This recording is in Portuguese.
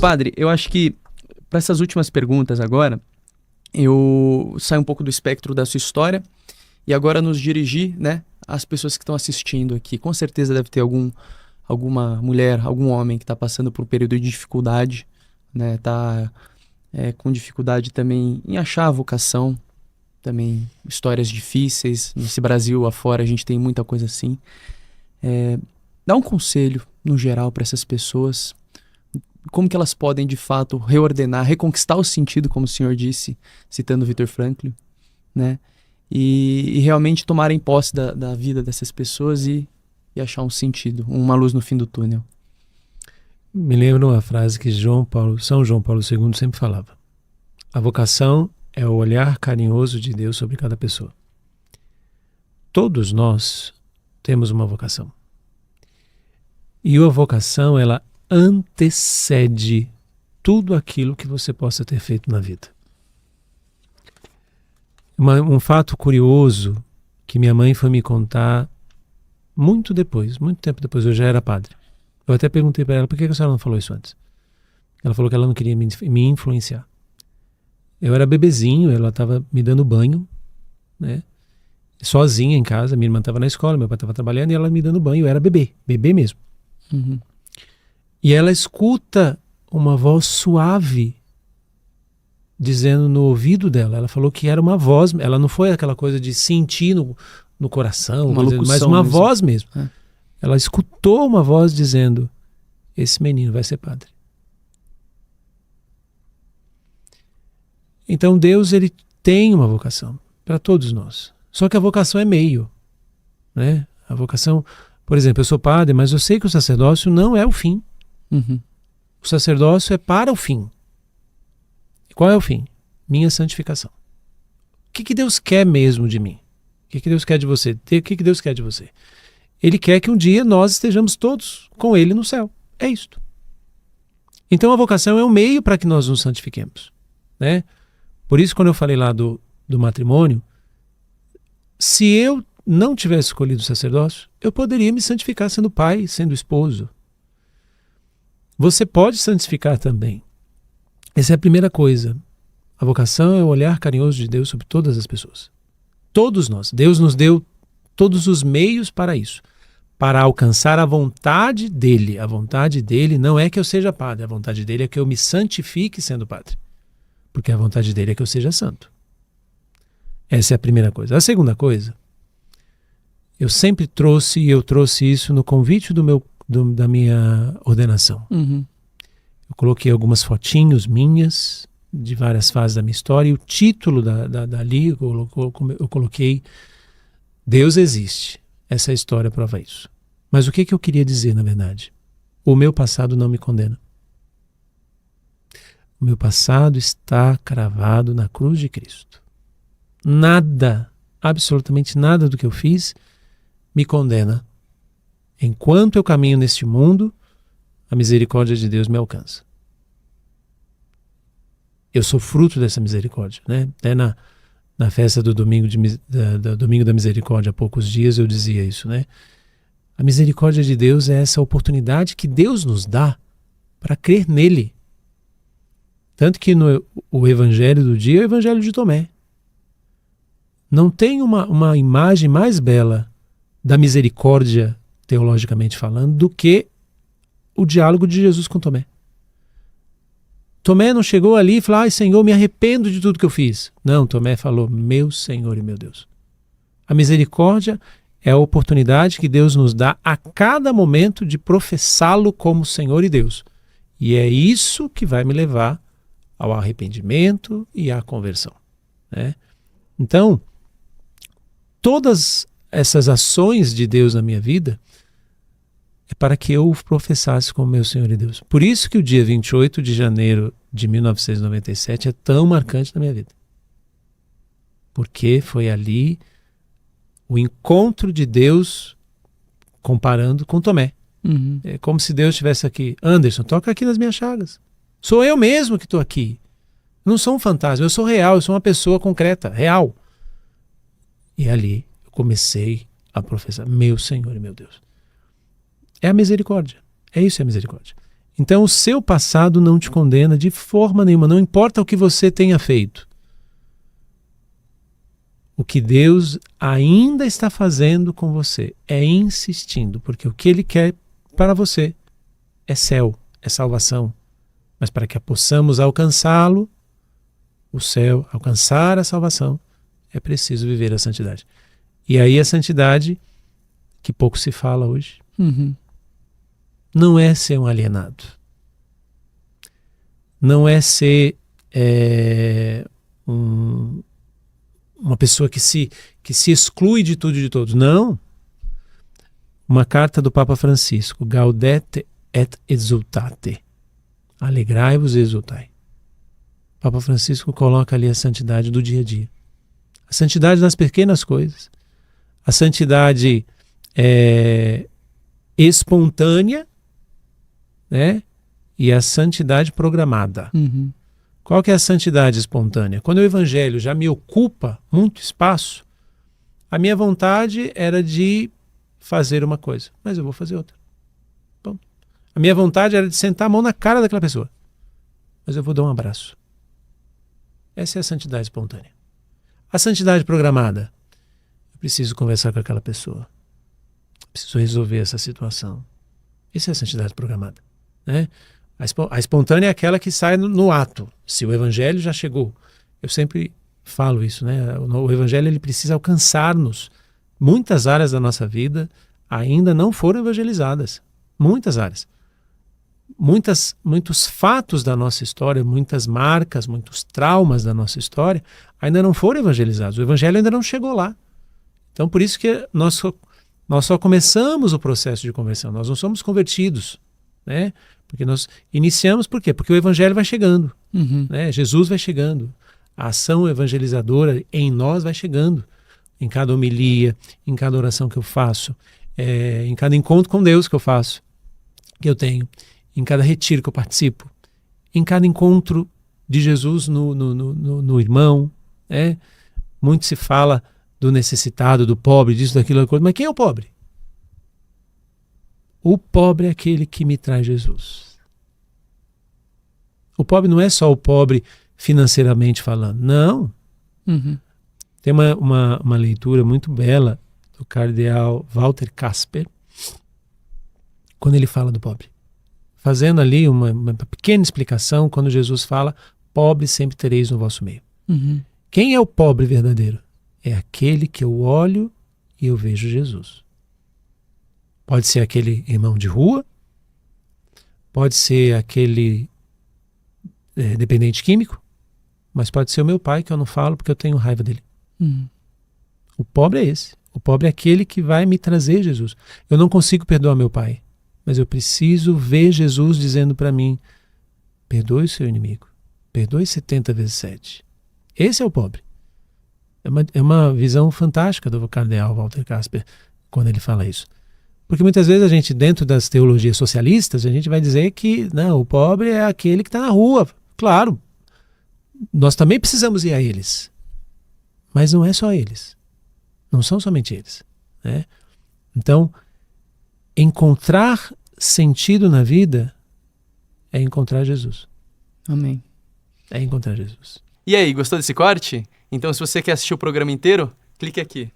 Padre, eu acho que para essas últimas perguntas agora, eu saio um pouco do espectro da sua história e agora nos dirigir, né, às pessoas que estão assistindo aqui. Com certeza deve ter alguma mulher, algum homem que está passando por um período de dificuldade, né, tá com dificuldade também em achar a vocação, também histórias difíceis. Nesse Brasil afora a gente tem muita coisa assim. Dá um conselho, no geral, para essas pessoas. Como que elas podem, de fato, reordenar, reconquistar o sentido, como o senhor disse, citando Viktor Frankl, né? E realmente tomarem posse da vida dessas pessoas e achar um sentido, uma luz no fim do túnel. Me lembro uma frase que São João Paulo II sempre falava. A vocação é o olhar carinhoso de Deus sobre cada pessoa. Todos nós temos uma vocação. E a vocação, ela antecede tudo aquilo que você possa ter feito na vida. Um fato curioso que minha mãe foi me contar muito tempo depois, eu já era padre. Eu até perguntei para ela, por que a senhora não falou isso antes? Ela falou que ela não queria me influenciar. Eu era bebezinho, ela estava me dando banho, né? Sozinha em casa, minha irmã estava na escola, meu pai estava trabalhando e ela me dando banho, eu era bebê mesmo. Uhum. E ela escuta uma voz suave dizendo no ouvido dela. Ela falou que era uma voz, ela não foi aquela coisa de sentir no coração, mas uma mesmo. Voz mesmo. Ela escutou uma voz dizendo: esse menino vai ser padre. Então Deus, ele tem uma vocação para todos nós. Só que a vocação é meio, né? A vocação, por exemplo, eu sou padre, mas eu sei que o sacerdócio não é o fim. Uhum. O sacerdócio é para o fim. Qual é o fim? Minha santificação. O que Deus quer mesmo de mim? O que Deus quer de você? O que Deus quer de você? Ele quer que um dia nós estejamos todos com Ele no céu. É isto. Então a vocação é um meio para que nós nos santifiquemos, né? Por isso, quando eu falei lá do matrimônio, se eu não tivesse escolhido o sacerdócio, eu poderia me santificar sendo pai, sendo esposo. Você pode santificar também. Essa é a primeira coisa. A vocação é o olhar carinhoso de Deus sobre todas as pessoas. Todos nós. Deus nos deu todos os meios para isso. Para alcançar a vontade dele. A vontade dele não é que eu seja padre. A vontade dele é que eu me santifique sendo padre. Porque a vontade dele é que eu seja santo. Essa é a primeira coisa. A segunda coisa, eu sempre trouxe isso no convite da minha ordenação. Uhum. Eu coloquei algumas fotinhos minhas de várias fases da minha história e o título dali eu coloquei Deus existe. Essa história prova isso. Mas o que eu queria dizer, na verdade? O meu passado não me condena. O meu passado está cravado na cruz de Cristo. Nada, absolutamente nada do que eu fiz me condena. Enquanto eu caminho neste mundo, a misericórdia de Deus me alcança. Eu sou fruto dessa misericórdia, né? Até na festa do domingo da misericórdia, há poucos dias, eu dizia isso, né? A misericórdia de Deus é essa oportunidade que Deus nos dá para crer nele. Tanto que o evangelho do dia é o evangelho de Tomé. Não tem uma imagem mais bela da misericórdia, teologicamente falando, do que o diálogo de Jesus com Tomé. Tomé não chegou ali e falou: ai, Senhor, me arrependo de tudo que eu fiz. Não, Tomé falou: meu Senhor e meu Deus. A misericórdia é a oportunidade que Deus nos dá a cada momento de professá-lo como Senhor e Deus. E é isso que vai me levar ao arrependimento e à conversão, né? Então, todas essas ações de Deus na minha vida é para que eu o professasse como meu Senhor e Deus. Por isso que o dia 28 de janeiro de 1997 é tão marcante na minha vida. Porque foi ali o encontro de Deus comparando com Tomé. Uhum. É como se Deus estivesse aqui: Anderson, toca aqui nas minhas chagas. Sou eu mesmo que estou aqui. Não sou um fantasma, eu sou real, eu sou uma pessoa concreta, real. E ali eu comecei a professar: meu Senhor e meu Deus. É a misericórdia. É isso, é a misericórdia. Então o seu passado não te condena de forma nenhuma, não importa o que você tenha feito. O que Deus ainda está fazendo com você é insistindo, porque o que Ele quer para você é céu, é salvação. Mas para que possamos alcançá-lo, o céu, alcançar a salvação, é preciso viver a santidade. E aí a santidade, que pouco se fala hoje, não é ser um alienado. Não é ser uma pessoa que se exclui de tudo e de todos. Não. Uma carta do Papa Francisco, Gaudete et exultate. Alegrai-vos e exultai. O Papa Francisco coloca ali a santidade do dia a dia. A santidade nas pequenas coisas. A santidade espontânea, né? E a santidade programada. Qual que é a santidade espontânea? Quando o evangelho já me ocupa muito espaço, a minha vontade era de fazer uma coisa, mas eu vou fazer outra. Bom, a minha vontade era de sentar a mão na cara daquela pessoa, mas eu vou dar um abraço. Essa é a santidade espontânea. A santidade programada. Eu preciso conversar com aquela pessoa. Preciso resolver essa situação. Isso é a santidade programada, né? A espontânea é aquela que sai no ato. Se o evangelho já chegou. Eu sempre falo isso, né? O evangelho ele precisa alcançar-nos. Muitas áreas da nossa vida ainda não foram evangelizadas. Muitas áreas. Muitos fatos da nossa história, muitas marcas, muitos traumas da nossa história ainda não foram evangelizados. O evangelho ainda não chegou lá. Então, por isso que nós só começamos o processo de conversão. Nós não somos convertidos, né? Porque nós iniciamos, por quê? Porque o evangelho vai chegando, né? Jesus vai chegando. A ação evangelizadora em nós vai chegando. Em cada homilia, em cada oração que eu faço, em cada encontro com Deus que eu faço, que eu tenho, em cada retiro que eu participo, em cada encontro de Jesus no irmão, né? Muito se fala do necessitado, do pobre, disso, daquilo, daquilo. Mas quem é o pobre? O pobre é aquele que me traz Jesus. O pobre não é só o pobre financeiramente falando. Não. Tem uma leitura muito bela do cardeal Walter Kasper, quando ele fala do pobre. Fazendo ali uma pequena explicação, quando Jesus fala, pobre sempre tereis no vosso meio. Quem é o pobre verdadeiro? É aquele que eu olho e eu vejo Jesus. Pode ser aquele irmão de rua, pode ser aquele dependente químico, mas pode ser o meu pai que eu não falo porque eu tenho raiva dele. O pobre é esse. O pobre é aquele que vai me trazer Jesus. Eu não consigo perdoar meu pai, mas eu preciso ver Jesus dizendo para mim, perdoe o seu inimigo, perdoe 70 vezes 7. Esse é o pobre. É uma visão fantástica do cardeal Walter Kasper quando ele fala isso. Porque muitas vezes a gente, dentro das teologias socialistas, a gente vai dizer que não, o pobre é aquele que está na rua. Claro, nós também precisamos ir a eles. Mas não é só eles. Não são somente eles, né? Então, encontrar sentido na vida é encontrar Jesus. Amém. É encontrar Jesus. E aí, gostou desse corte? Então, se você quer assistir o programa inteiro, clique aqui.